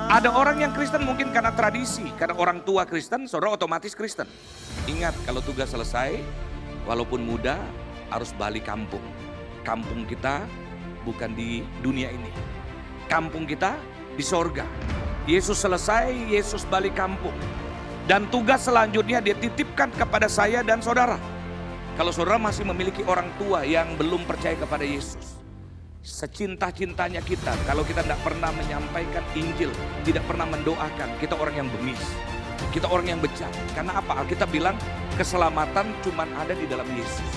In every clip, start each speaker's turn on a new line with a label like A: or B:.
A: Ada orang yang Kristen mungkin karena tradisi, karena orang tua Kristen, saudara otomatis Kristen. Ingat kalau tugas selesai, walaupun muda harus balik kampung. Kampung kita bukan di dunia ini. Kampung kita di sorga. Yesus selesai, Yesus balik kampung. Dan tugas selanjutnya dia titipkan kepada saya dan saudara. Kalau saudara masih memiliki orang tua yang belum percaya kepada Yesus, secinta-cintanya kita, kalau kita tidak pernah menyampaikan Injil, tidak pernah mendoakan, kita orang yang bengis, kita orang yang bejat. Karena apa? Alkitab bilang keselamatan cuma ada di dalam Yesus.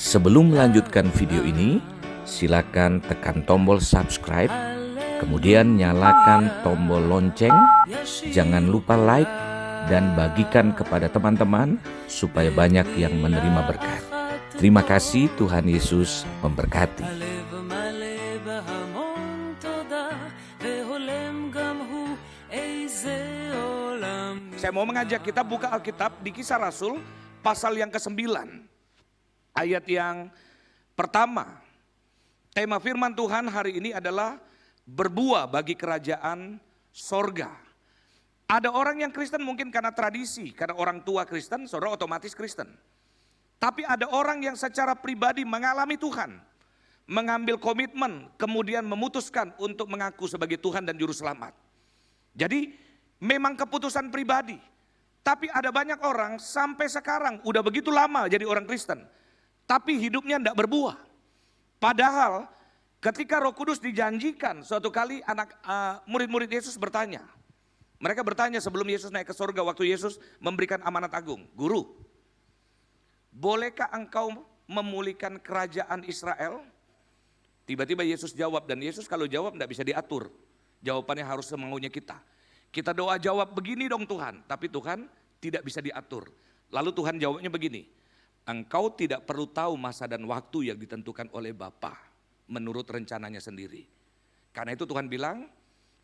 B: Sebelum melanjutkan video ini, silakan tekan tombol subscribe, kemudian nyalakan tombol lonceng, jangan lupa like, dan bagikan kepada teman-teman supaya banyak yang menerima berkat. Terima kasih, Tuhan Yesus memberkati.
A: Saya mau mengajak kita buka Alkitab di Kisah Rasul pasal yang ke-9. Ayat yang pertama. Tema firman Tuhan hari ini adalah berbuah bagi kerajaan sorga. Ada orang yang Kristen mungkin karena tradisi, karena orang tua Kristen, saudara otomatis Kristen. Tapi ada orang yang secara pribadi mengalami Tuhan, mengambil komitmen, kemudian memutuskan untuk mengaku sebagai Tuhan dan Juru Selamat. Jadi memang keputusan pribadi. Tapi ada banyak orang sampai sekarang udah begitu lama jadi orang Kristen, tapi hidupnya tidak berbuah. Padahal ketika Roh Kudus dijanjikan, suatu kali murid-murid Yesus bertanya. Mereka bertanya sebelum Yesus naik ke surga, waktu Yesus memberikan amanat agung. Guru, bolehkah engkau memulihkan kerajaan Israel? Tiba-tiba Yesus jawab, dan Yesus kalau jawab tidak bisa diatur. Jawabannya harus semaunya kita. Kita doa jawab begini dong Tuhan, tapi Tuhan tidak bisa diatur. Lalu Tuhan jawabnya begini, engkau tidak perlu tahu masa dan waktu yang ditentukan oleh Bapa menurut rencananya sendiri. Karena itu Tuhan bilang,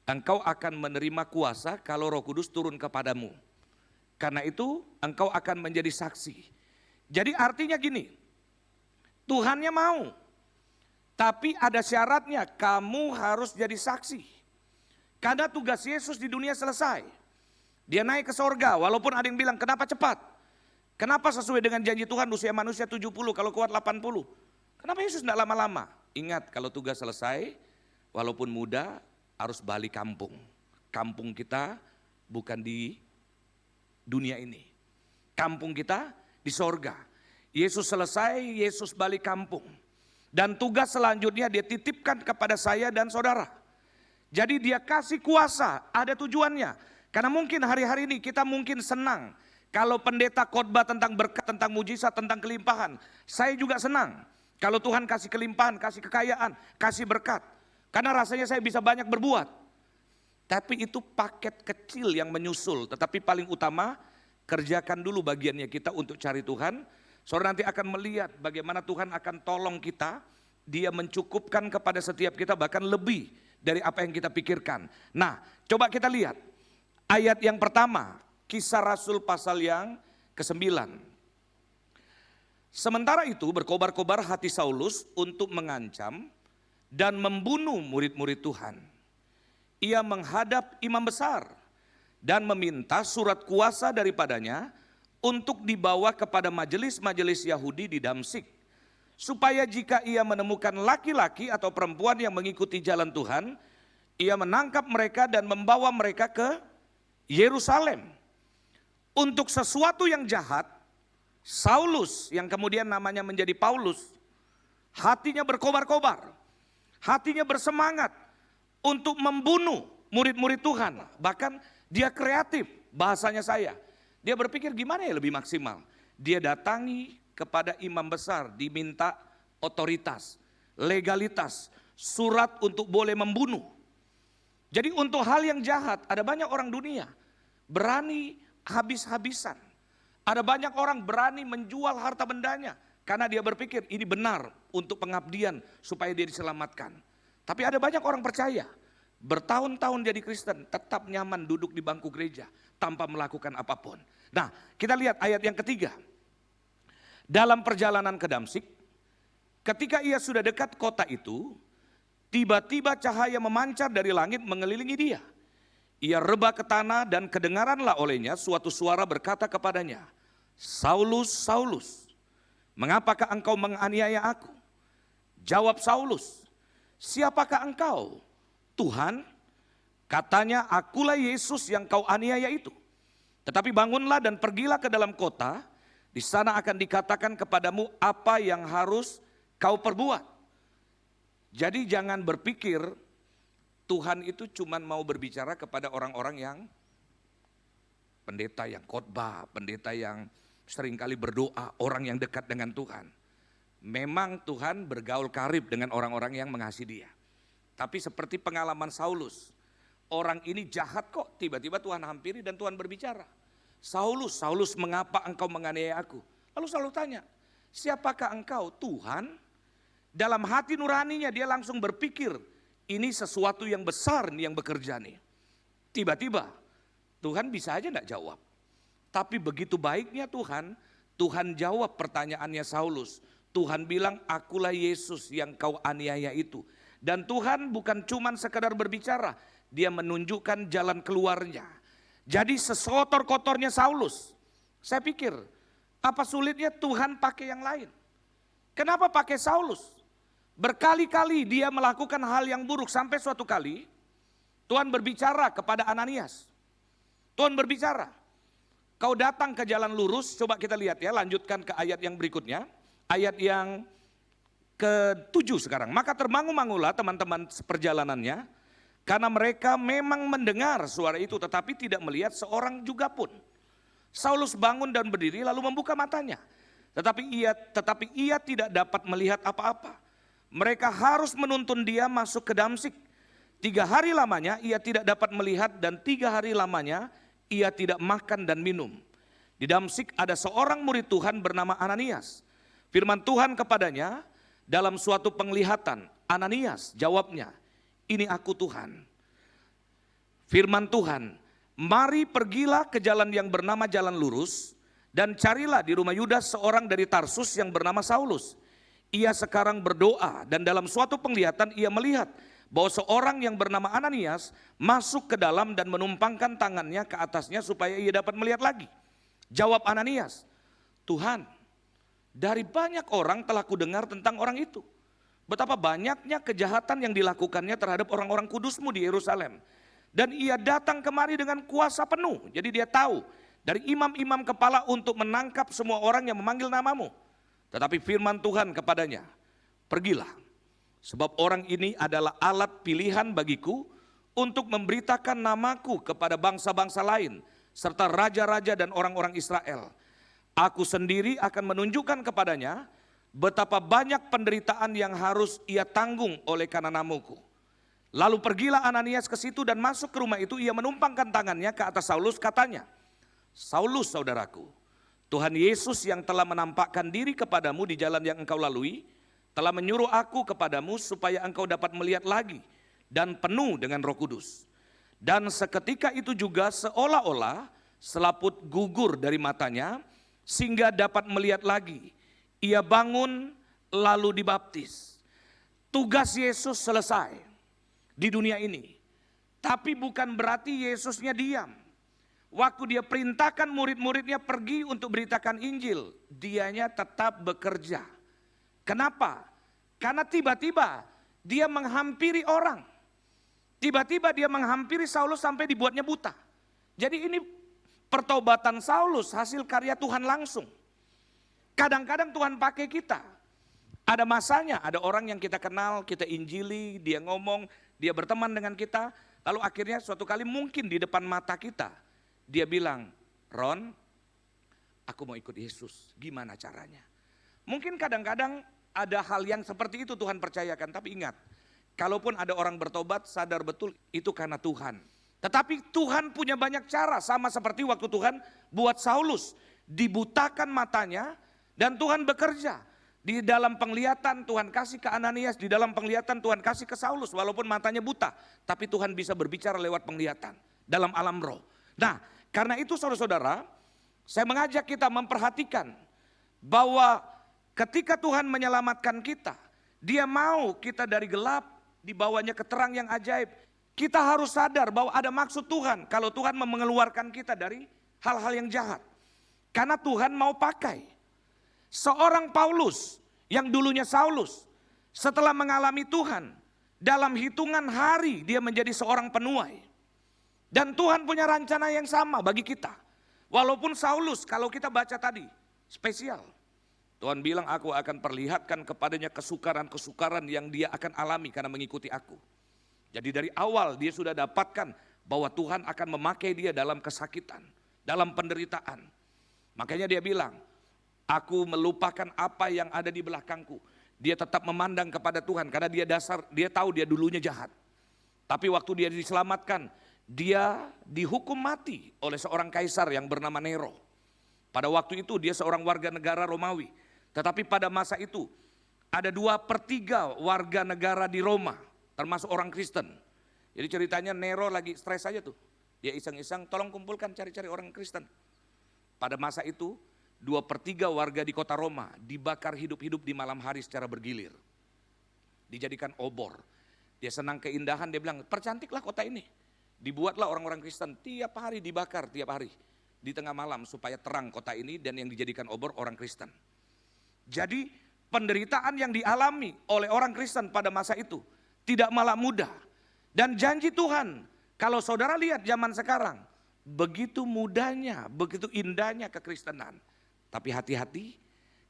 A: engkau akan menerima kuasa kalau Roh Kudus turun kepadamu. Karena itu engkau akan menjadi saksi. Jadi artinya gini, Tuhannya mau, tapi ada syaratnya, kamu harus jadi saksi. Karena tugas Yesus di dunia selesai. Dia naik ke sorga, walaupun ada yang bilang kenapa cepat? Kenapa sesuai dengan janji Tuhan usia manusia 70, kalau kuat 80? Kenapa Yesus tidak lama-lama? Ingat kalau tugas selesai, walaupun muda, harus balik kampung. Kampung kita bukan di dunia ini. Kampung kita di sorga. Yesus selesai, Yesus balik kampung. Dan tugas selanjutnya dia titipkan kepada saya dan saudara. Jadi dia kasih kuasa, ada tujuannya. Karena mungkin hari-hari ini kita mungkin senang. Kalau pendeta khotbah tentang berkat, tentang mujizat, tentang kelimpahan. Saya juga senang. Kalau Tuhan kasih kelimpahan, kasih kekayaan, kasih berkat. Karena rasanya saya bisa banyak berbuat. Tapi itu paket kecil yang menyusul. Tetapi paling utama, kerjakan dulu bagiannya kita untuk cari Tuhan. Saudara nanti akan melihat bagaimana Tuhan akan tolong kita. Dia mencukupkan kepada setiap kita bahkan lebih dari apa yang kita pikirkan. Nah, coba kita lihat. Ayat yang pertama, Kisah Rasul pasal yang ke-9. Sementara itu berkobar-kobar hati Saulus untuk mengancam dan membunuh murid-murid Tuhan. Ia menghadap imam besar dan meminta surat kuasa daripadanya untuk dibawa kepada majelis-majelis Yahudi di Damsyik. Supaya jika ia menemukan laki-laki atau perempuan yang mengikuti jalan Tuhan, ia menangkap mereka dan membawa mereka ke Yerusalem. Untuk sesuatu yang jahat, Saulus yang kemudian namanya menjadi Paulus, hatinya berkobar-kobar. Hatinya bersemangat untuk membunuh murid-murid Tuhan. Bahkan dia kreatif, bahasanya saya. Dia berpikir gimana ya lebih maksimal. Dia datangi kepada imam besar, diminta otoritas, legalitas, surat untuk boleh membunuh. Jadi untuk hal yang jahat, ada banyak orang dunia berani habis-habisan. Ada banyak orang berani menjual harta bendanya. Karena dia berpikir ini benar untuk pengabdian supaya dia diselamatkan. Tapi ada banyak orang percaya, bertahun-tahun jadi Kristen tetap nyaman duduk di bangku gereja tanpa melakukan apapun. Nah, kita lihat ayat yang ketiga. Dalam perjalanan ke Damsyik, ketika ia sudah dekat kota itu, Tiba-tiba cahaya memancar dari langit mengelilingi dia. Ia rebah ke tanah dan kedengaranlah olehnya suatu suara berkata kepadanya, Saulus, Saulus, mengapakah engkau menganiaya aku? Jawab Saulus, siapakah engkau? Tuhan, katanya, akulah Yesus yang kau aniaya itu. Tetapi bangunlah dan pergilah ke dalam kota, di sana akan dikatakan kepadamu apa yang harus kau perbuat. Jadi jangan berpikir Tuhan itu cuma mau berbicara kepada orang-orang yang pendeta yang khotbah, pendeta yang seringkali berdoa, orang yang dekat dengan Tuhan. Memang Tuhan bergaul karib dengan orang-orang yang mengasihi dia. Tapi seperti pengalaman Saulus, orang ini jahat kok, tiba-tiba Tuhan hampiri dan Tuhan berbicara. Saulus, Saulus, mengapa engkau menganiaya aku? Lalu Saulus tanya, siapakah engkau? Tuhan. Dalam hati nuraninya dia langsung berpikir, ini sesuatu yang besar nih yang bekerja nih. Tiba-tiba Tuhan bisa aja enggak jawab. Tapi begitu baiknya Tuhan, Tuhan jawab pertanyaannya Saulus. Tuhan bilang, akulah Yesus yang kau aniaya itu. Dan Tuhan bukan cuman sekedar berbicara, dia menunjukkan jalan keluarnya. Jadi sesotor-kotornya Saulus, saya pikir apa sulitnya Tuhan pakai yang lain. Kenapa pakai Saulus? Berkali-kali dia melakukan hal yang buruk, sampai suatu kali Tuhan berbicara kepada Ananias. Tuhan berbicara, kau datang ke jalan lurus. Coba kita lihat ya, lanjutkan ke ayat yang berikutnya. Ayat yang ke-7 sekarang. Maka termangu-mangulah teman-teman perjalanannya, karena mereka memang mendengar suara itu tetapi tidak melihat seorang juga pun. Saulus bangun dan berdiri lalu membuka matanya. Tetapi ia tidak dapat melihat apa-apa. Mereka harus menuntun dia masuk ke Damsik. 3 hari lamanya ia tidak dapat melihat dan 3 hari lamanya ia tidak makan dan minum. Di Damsik ada seorang murid Tuhan bernama Ananias. Firman Tuhan kepadanya dalam suatu penglihatan. Ananias, jawabnya, ini aku Tuhan. Firman Tuhan, mari pergilah ke jalan yang bernama jalan lurus dan carilah di rumah Yudas seorang dari Tarsus yang bernama Saulus. Ia sekarang berdoa dan dalam suatu penglihatan ia melihat bahwa seorang yang bernama Ananias masuk ke dalam dan menumpangkan tangannya ke atasnya supaya ia dapat melihat lagi. Jawab Ananias, Tuhan, dari banyak orang telah kudengar tentang orang itu. Betapa banyaknya kejahatan yang dilakukannya terhadap orang-orang kudus-Mu di Yerusalem. Dan ia datang kemari dengan kuasa penuh. Jadi dia tahu dari imam-imam kepala untuk menangkap semua orang yang memanggil nama-Mu. Tetapi firman Tuhan kepadanya, pergilah, sebab orang ini adalah alat pilihan bagiku untuk memberitakan namaku kepada bangsa-bangsa lain, serta raja-raja dan orang-orang Israel. Aku sendiri akan menunjukkan kepadanya betapa banyak penderitaan yang harus ia tanggung oleh karena namaku. Lalu pergilah Ananias ke situ dan masuk ke rumah itu, ia menumpangkan tangannya ke atas Saulus, katanya, Saulus saudaraku, Tuhan Yesus yang telah menampakkan diri kepadamu di jalan yang engkau lalui, telah menyuruh aku kepadamu supaya engkau dapat melihat lagi dan penuh dengan Roh Kudus. Dan seketika itu juga seolah-olah selaput gugur dari matanya sehingga dapat melihat lagi. Ia bangun lalu dibaptis. Tugas Yesus selesai di dunia ini. Tapi bukan berarti Yesusnya diam. Waktu dia perintahkan murid-muridnya pergi untuk beritakan Injil, dianya tetap bekerja. Kenapa? Karena tiba-tiba dia menghampiri orang. Tiba-tiba dia menghampiri Saulus sampai dibuatnya buta. Jadi ini pertobatan Saulus hasil karya Tuhan langsung. Kadang-kadang Tuhan pakai kita. Ada masanya, ada orang yang kita kenal, kita injili, dia ngomong, dia berteman dengan kita. Lalu akhirnya suatu kali mungkin di depan mata kita, dia bilang, Ron, aku mau ikut Yesus, gimana caranya? Mungkin kadang-kadang ada hal yang seperti itu Tuhan percayakan, tapi ingat, kalaupun ada orang bertobat, sadar betul itu karena Tuhan. Tetapi Tuhan punya banyak cara, sama seperti waktu Tuhan buat Saulus, dibutakan matanya dan Tuhan bekerja. Di dalam penglihatan Tuhan kasih ke Ananias, di dalam penglihatan Tuhan kasih ke Saulus, walaupun matanya buta, tapi Tuhan bisa berbicara lewat penglihatan, dalam alam roh. Nah, karena itu saudara-saudara, saya mengajak kita memperhatikan bahwa ketika Tuhan menyelamatkan kita, Dia mau kita dari gelap dibawanya ke terang yang ajaib. Kita harus sadar bahwa ada maksud Tuhan kalau Tuhan mengeluarkan kita dari hal-hal yang jahat. Karena Tuhan mau pakai seorang Paulus yang dulunya Saulus, setelah mengalami Tuhan, dalam hitungan hari dia menjadi seorang penuai. Dan Tuhan punya rencana yang sama bagi kita. Walaupun Saulus, kalau kita baca tadi, spesial. Tuhan bilang, aku akan perlihatkan kepadanya kesukaran-kesukaran yang dia akan alami karena mengikuti aku. Jadi dari awal dia sudah dapatkan bahwa Tuhan akan memakai dia dalam kesakitan, dalam penderitaan. Makanya dia bilang, aku melupakan apa yang ada di belakangku. Dia tetap memandang kepada Tuhan karena dia tahu dia dulunya jahat. Tapi waktu dia diselamatkan, dia dihukum mati oleh seorang kaisar yang bernama Nero. Pada waktu itu dia seorang warga negara Romawi. Tetapi pada masa itu ada 2/3 warga negara di Roma, termasuk orang Kristen. Jadi ceritanya Nero lagi stres aja tuh. Dia iseng-iseng, tolong kumpulkan cari-cari orang Kristen. Pada masa itu 2/3 warga di kota Roma dibakar hidup-hidup di malam hari secara bergilir. Dijadikan obor. Dia senang keindahan, dia bilang percantiklah kota ini. Dibuatlah orang-orang Kristen tiap hari dibakar, tiap hari. Di tengah malam supaya terang kota ini dan yang dijadikan obor orang Kristen. Jadi penderitaan yang dialami oleh orang Kristen pada masa itu tidak malah mudah. Dan janji Tuhan, kalau saudara lihat zaman sekarang, begitu mudahnya, begitu indahnya kekristenan. Tapi hati-hati,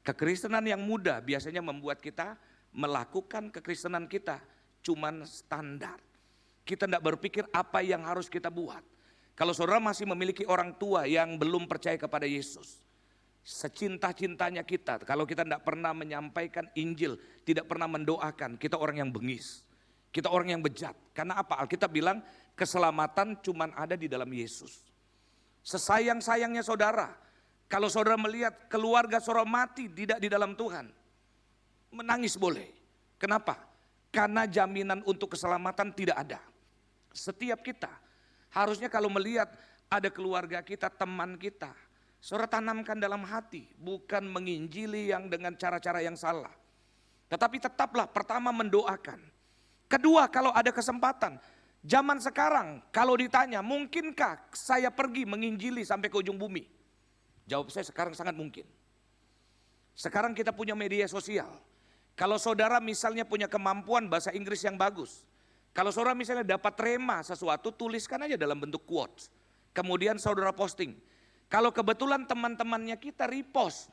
A: kekristenan yang mudah biasanya membuat kita melakukan kekristenan kita cuman standar. Kita tidak berpikir apa yang harus kita buat. Kalau saudara masih memiliki orang tua yang belum percaya kepada Yesus, secinta-cintanya kita, kalau kita tidak pernah menyampaikan Injil, tidak pernah mendoakan, kita orang yang bengis. Kita orang yang bejat. Karena apa? Alkitab bilang keselamatan cuma ada di dalam Yesus. Sesayang-sayangnya saudara, kalau saudara melihat keluarga saudara mati tidak di dalam Tuhan, menangis boleh. Kenapa? Karena jaminan untuk keselamatan tidak ada. Setiap kita harusnya kalau melihat ada keluarga kita, teman kita, saudara tanamkan dalam hati, bukan menginjili yang dengan cara-cara yang salah. Tetapi tetaplah pertama mendoakan. Kedua, kalau ada kesempatan, zaman sekarang kalau ditanya, mungkinkah saya pergi menginjili sampai ke ujung bumi? Jawab saya sekarang sangat mungkin. Sekarang kita punya media sosial. Kalau saudara misalnya punya kemampuan bahasa Inggris yang bagus, kalau saudara misalnya dapat rema sesuatu, tuliskan aja dalam bentuk quotes. Kemudian saudara posting. Kalau kebetulan teman-temannya kita repost,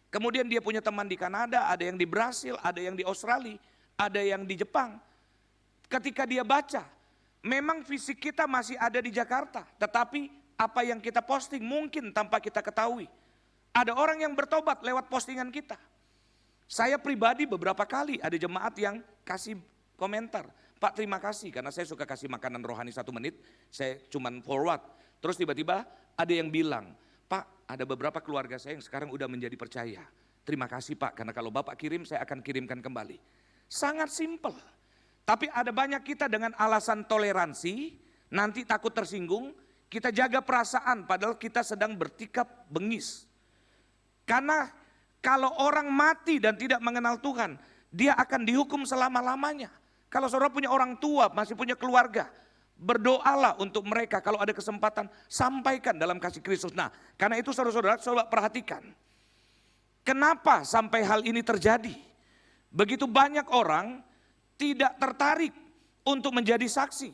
A: kemudian dia punya teman di Kanada, ada yang di Brasil, ada yang di Australia, ada yang di Jepang. Ketika dia baca, memang fisik kita masih ada di Jakarta, tetapi apa yang kita posting mungkin tanpa kita ketahui. Ada orang yang bertobat lewat postingan kita. Saya pribadi beberapa kali ada jemaat yang kasih komentar, Pak terima kasih karena saya suka kasih makanan rohani 1 menit, saya cuman forward. Terus tiba-tiba ada yang bilang, Pak ada beberapa keluarga saya yang sekarang udah menjadi percaya. Terima kasih Pak, karena kalau Bapak kirim saya akan kirimkan kembali. Sangat simpel. Tapi ada banyak kita dengan alasan toleransi, nanti takut tersinggung, kita jaga perasaan padahal kita sedang bertikap bengis. Karena kalau orang mati dan tidak mengenal Tuhan, dia akan dihukum selama-lamanya. Kalau saudara punya orang tua, masih punya keluarga, berdoalah untuk mereka kalau ada kesempatan, sampaikan dalam kasih Kristus. Nah, karena itu saudara-saudara, coba perhatikan. Kenapa sampai hal ini terjadi? Begitu banyak orang tidak tertarik untuk menjadi saksi.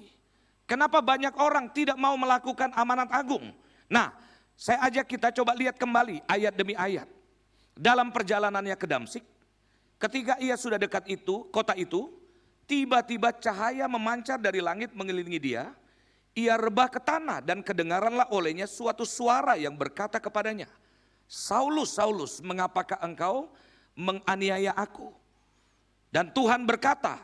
A: Kenapa banyak orang tidak mau melakukan amanat agung? Nah, saya ajak kita coba lihat kembali ayat demi ayat. Dalam perjalanannya ke Damsyik, ketika ia sudah dekat itu, kota itu, tiba-tiba cahaya memancar dari langit mengelilingi dia. Ia rebah ke tanah dan kedengaranlah olehnya suatu suara yang berkata kepadanya, Saulus, Saulus, mengapakah engkau menganiaya aku? Dan Tuhan berkata,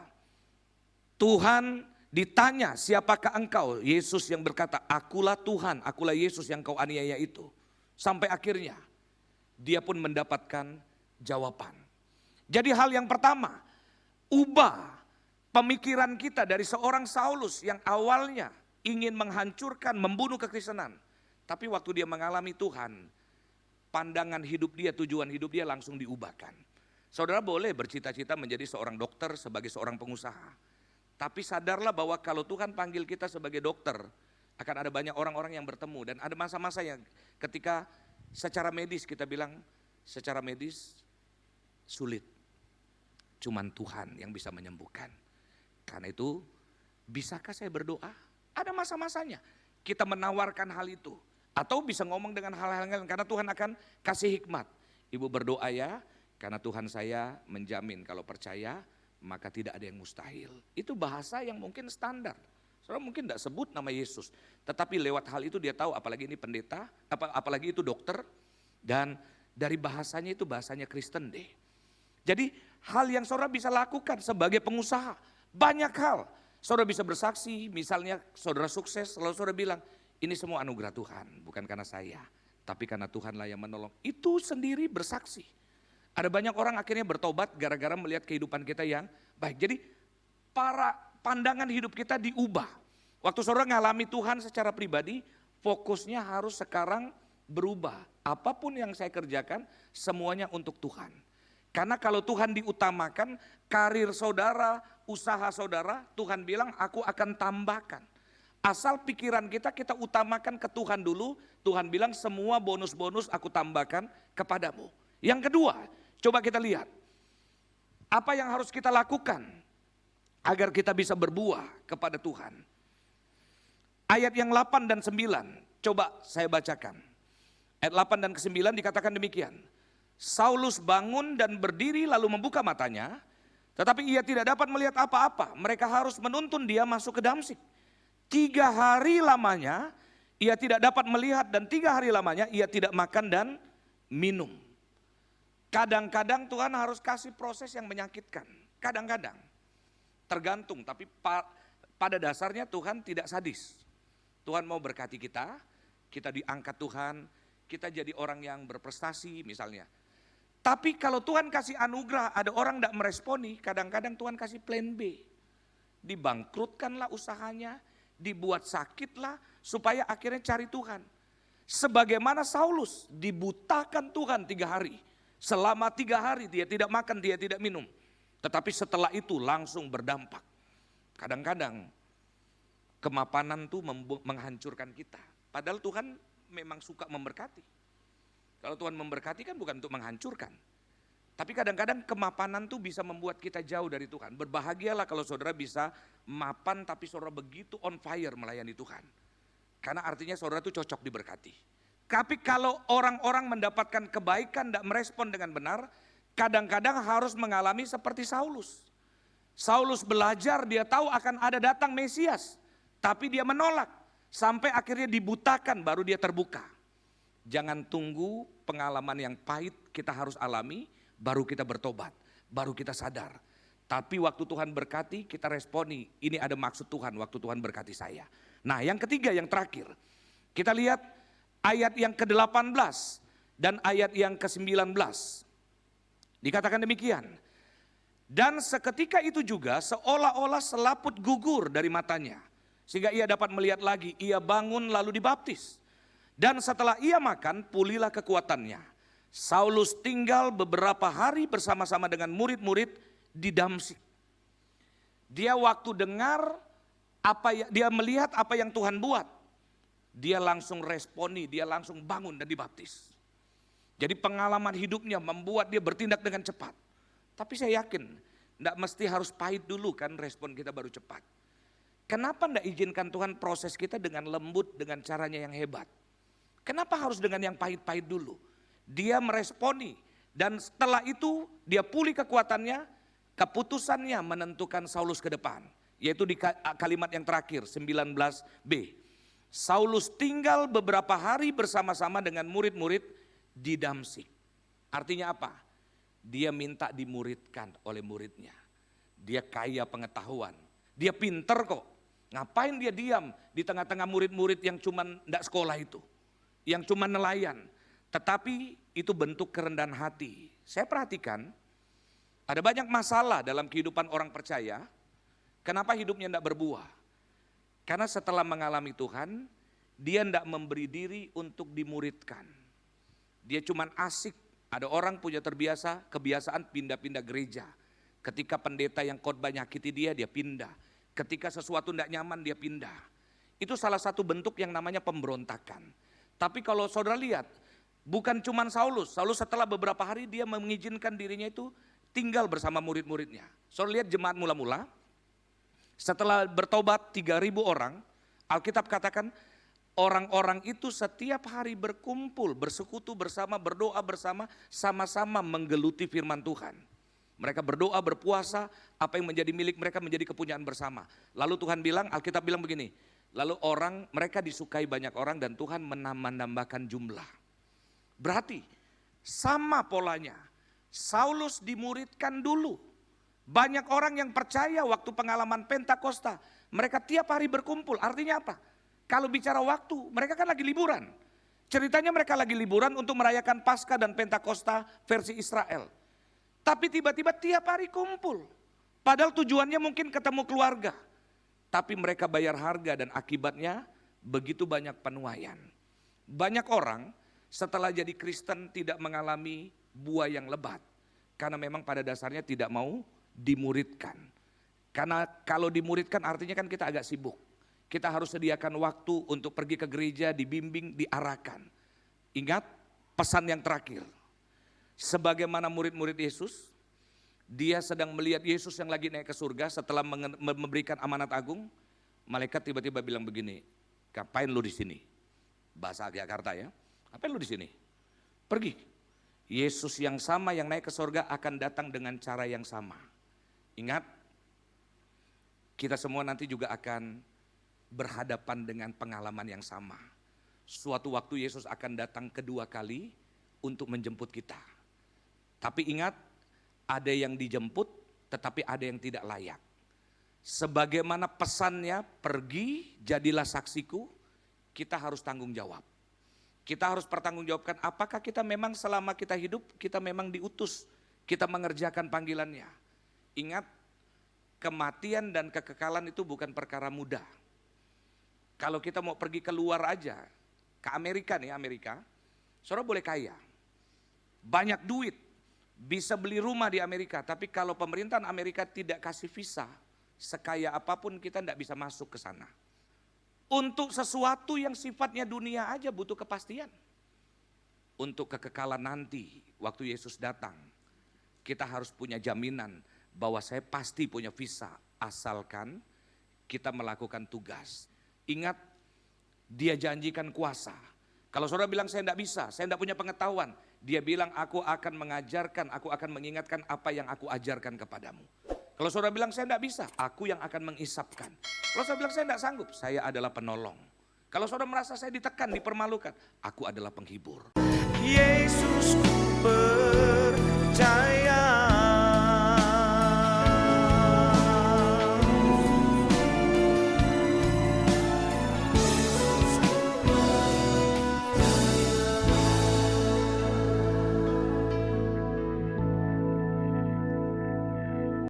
A: Tuhan ditanya, siapakah engkau? Yesus yang berkata, akulah Tuhan, akulah Yesus yang kau aniaya itu. Sampai akhirnya dia pun mendapatkan jawaban. Jadi hal yang pertama, ubah pemikiran kita dari seorang Saulus yang awalnya ingin menghancurkan, membunuh kekristenan. Tapi waktu dia mengalami Tuhan, pandangan hidup dia, tujuan hidup dia langsung diubahkan. Saudara boleh bercita-cita menjadi seorang dokter sebagai seorang pengusaha. Tapi sadarlah bahwa kalau Tuhan panggil kita sebagai dokter, akan ada banyak orang-orang yang bertemu. Dan ada masa-masa yang ketika secara medis kita bilang, secara medis sulit. Cuman Tuhan yang bisa menyembuhkan. Karena itu, bisakah saya berdoa? Ada masa-masanya. Kita menawarkan hal itu. Atau bisa ngomong dengan hal-hal lain, karena Tuhan akan kasih hikmat. Ibu berdoa ya, karena Tuhan saya menjamin kalau percaya, maka tidak ada yang mustahil. Itu bahasa yang mungkin standar. Saudara mungkin tidak sebut nama Yesus. Tetapi lewat hal itu dia tahu, apalagi ini pendeta, apalagi itu dokter. Dan dari bahasanya itu bahasanya Kristen deh. Jadi hal yang saudara bisa lakukan sebagai pengusaha, banyak hal. Saudara bisa bersaksi, misalnya saudara sukses, lalu saudara bilang, ini semua anugerah Tuhan, bukan karena saya. Tapi karena Tuhanlah yang menolong. Itu sendiri bersaksi. Ada banyak orang akhirnya bertobat gara-gara melihat kehidupan kita yang baik. Jadi pandangan hidup kita diubah. Waktu saudara ngalami Tuhan secara pribadi, fokusnya harus sekarang berubah. Apapun yang saya kerjakan, semuanya untuk Tuhan. Karena kalau Tuhan diutamakan, karir saudara, usaha saudara, Tuhan bilang aku akan tambahkan. Asal pikiran kita utamakan ke Tuhan dulu, Tuhan bilang semua bonus-bonus aku tambahkan kepadamu. Yang kedua, coba kita lihat. Apa yang harus kita lakukan agar kita bisa berbuah kepada Tuhan. Ayat yang 8 dan 9, coba saya bacakan. Ayat 8 dan ke-9 dikatakan demikian. Saulus bangun dan berdiri lalu membuka matanya, tetapi ia tidak dapat melihat apa-apa. Mereka harus menuntun dia masuk ke Damsyik. 3 hari lamanya ia tidak dapat melihat dan 3 hari lamanya ia tidak makan dan minum. Kadang-kadang Tuhan harus kasih proses yang menyakitkan. Kadang-kadang. Tergantung, tapi pada dasarnya Tuhan tidak sadis. Tuhan mau berkati kita diangkat Tuhan, kita jadi orang yang berprestasi misalnya. Tapi kalau Tuhan kasih anugerah, ada orang tidak meresponi, kadang-kadang Tuhan kasih plan B. Dibangkrutkanlah usahanya, dibuat sakitlah, supaya akhirnya cari Tuhan. Sebagaimana Saulus dibutakan Tuhan 3 hari. Selama 3 hari dia tidak makan, dia tidak minum. Tetapi setelah itu langsung berdampak. Kadang-kadang kemapanan itu menghancurkan kita. Padahal Tuhan memang suka memberkati. Kalau Tuhan memberkati kan bukan untuk menghancurkan. Tapi kadang-kadang kemapanan itu bisa membuat kita jauh dari Tuhan. Berbahagialah kalau saudara bisa mapan tapi saudara begitu on fire melayani Tuhan. Karena artinya saudara itu cocok diberkati. Tapi kalau orang-orang mendapatkan kebaikan dan merespon dengan benar, kadang-kadang harus mengalami seperti Saulus. Saulus belajar, dia tahu akan ada datang Mesias. Tapi dia menolak. Sampai akhirnya dibutakan baru dia terbuka. Jangan tunggu pengalaman yang pahit kita harus alami, baru kita bertobat, baru kita sadar. Tapi waktu Tuhan berkati, kita responi, ini ada maksud Tuhan waktu Tuhan berkati saya. Nah yang ketiga, yang terakhir, kita lihat ayat yang ke-18 dan ayat yang ke-19. Dikatakan demikian, dan seketika itu juga seolah-olah selaput gugur dari matanya, sehingga ia dapat melihat lagi, ia bangun lalu dibaptis. Dan setelah ia makan, pulihlah kekuatannya. Saulus tinggal beberapa hari bersama-sama dengan murid-murid di Damsyik. Dia waktu dengar dia melihat apa yang Tuhan buat, dia langsung responi, dia langsung bangun dan dibaptis. Jadi pengalaman hidupnya membuat dia bertindak dengan cepat. Tapi saya yakin, tidak mesti harus pahit dulu kan respon kita baru cepat. Kenapa tidak izinkan Tuhan proses kita dengan lembut, dengan caranya yang hebat? Kenapa harus dengan yang pahit-pahit dulu? Dia meresponi dan setelah itu dia pulih kekuatannya, keputusannya menentukan Saulus ke depan. Yaitu di kalimat yang terakhir 19b. Saulus tinggal beberapa hari bersama-sama dengan murid-murid di Damsyik. Artinya apa? Dia minta dimuridkan oleh muridnya. Dia kaya pengetahuan. Dia pinter kok. Ngapain dia diam di tengah-tengah murid-murid yang cuman tidak sekolah itu. Yang cuma nelayan, tetapi itu bentuk kerendahan hati. Saya perhatikan, ada banyak masalah dalam kehidupan orang percaya, kenapa hidupnya tidak berbuah? Karena setelah mengalami Tuhan, dia tidak memberi diri untuk dimuridkan. Dia cuma asik, ada orang punya kebiasaan pindah-pindah gereja. Ketika pendeta yang khotbah nyakiti dia pindah. Ketika sesuatu tidak nyaman dia pindah. Itu salah satu bentuk yang namanya pemberontakan. Tapi kalau saudara lihat, bukan cuma Saulus. Saulus setelah beberapa hari dia mengizinkan dirinya itu tinggal bersama murid-muridnya. Saudara lihat jemaat mula-mula, setelah bertobat 3.000 orang, Alkitab katakan orang-orang itu setiap hari berkumpul, bersekutu bersama, berdoa bersama, sama-sama menggeluti firman Tuhan. Mereka berdoa, berpuasa, apa yang menjadi milik mereka menjadi kepunyaan bersama. Lalu Tuhan bilang, Alkitab bilang begini, lalu mereka disukai banyak orang dan Tuhan menambahkan jumlah. Berarti sama polanya, Saulus dimuridkan dulu. Banyak orang yang percaya waktu pengalaman Pentakosta, mereka tiap hari berkumpul, artinya apa? Kalau bicara waktu, mereka kan lagi liburan. Ceritanya mereka lagi liburan untuk merayakan Paskah dan Pentakosta versi Israel. Tapi tiba-tiba tiap hari kumpul. Padahal tujuannya mungkin ketemu keluarga. Tapi mereka bayar harga dan akibatnya begitu banyak penuaian. Banyak orang setelah jadi Kristen tidak mengalami buah yang lebat. Karena memang pada dasarnya tidak mau dimuridkan. Karena kalau dimuridkan artinya kan kita agak sibuk. Kita harus sediakan waktu untuk pergi ke gereja, dibimbing, diarahkan. Ingat pesan yang terakhir. Sebagaimana murid-murid Yesus, dia sedang melihat Yesus yang lagi naik ke surga setelah memberikan amanat agung. Malaikat tiba-tiba bilang begini, ngapain lu di sini? Bahasa Jakarta ya, ngapain lu di sini? Pergi. Yesus yang sama yang naik ke surga akan datang dengan cara yang sama. Ingat, kita semua nanti juga akan berhadapan dengan pengalaman yang sama. Suatu waktu Yesus akan datang kedua kali untuk menjemput kita. Tapi ingat, ada yang dijemput tetapi ada yang tidak layak. Sebagaimana pesannya, pergi jadilah saksiku, kita harus tanggung jawab. Kita harus pertanggungjawabkan apakah kita memang selama kita hidup, kita memang diutus, kita mengerjakan panggilannya. Ingat, kematian dan kekekalan itu bukan perkara mudah. Kalau kita mau pergi keluar aja, ke Amerika nih, saudara boleh kaya, banyak duit, bisa beli rumah di Amerika, tapi kalau pemerintahan Amerika tidak kasih visa, sekaya apapun kita tidak bisa masuk ke sana. Untuk sesuatu yang sifatnya dunia aja butuh kepastian. Untuk kekekalan nanti, waktu Yesus datang, kita harus punya jaminan bahwa saya pasti punya visa, asalkan kita melakukan tugas. Ingat, dia janjikan kuasa. Kalau saudara bilang saya tidak bisa, saya tidak punya pengetahuan, dia bilang aku akan mengajarkan, aku akan mengingatkan apa yang aku ajarkan kepadamu. Kalau saudara bilang saya tidak bisa, aku yang akan mengisapkan. Kalau saudara bilang saya tidak sanggup, saya adalah penolong. Kalau saudara merasa saya ditekan, dipermalukan, aku adalah penghibur.
C: Yesus ku percaya.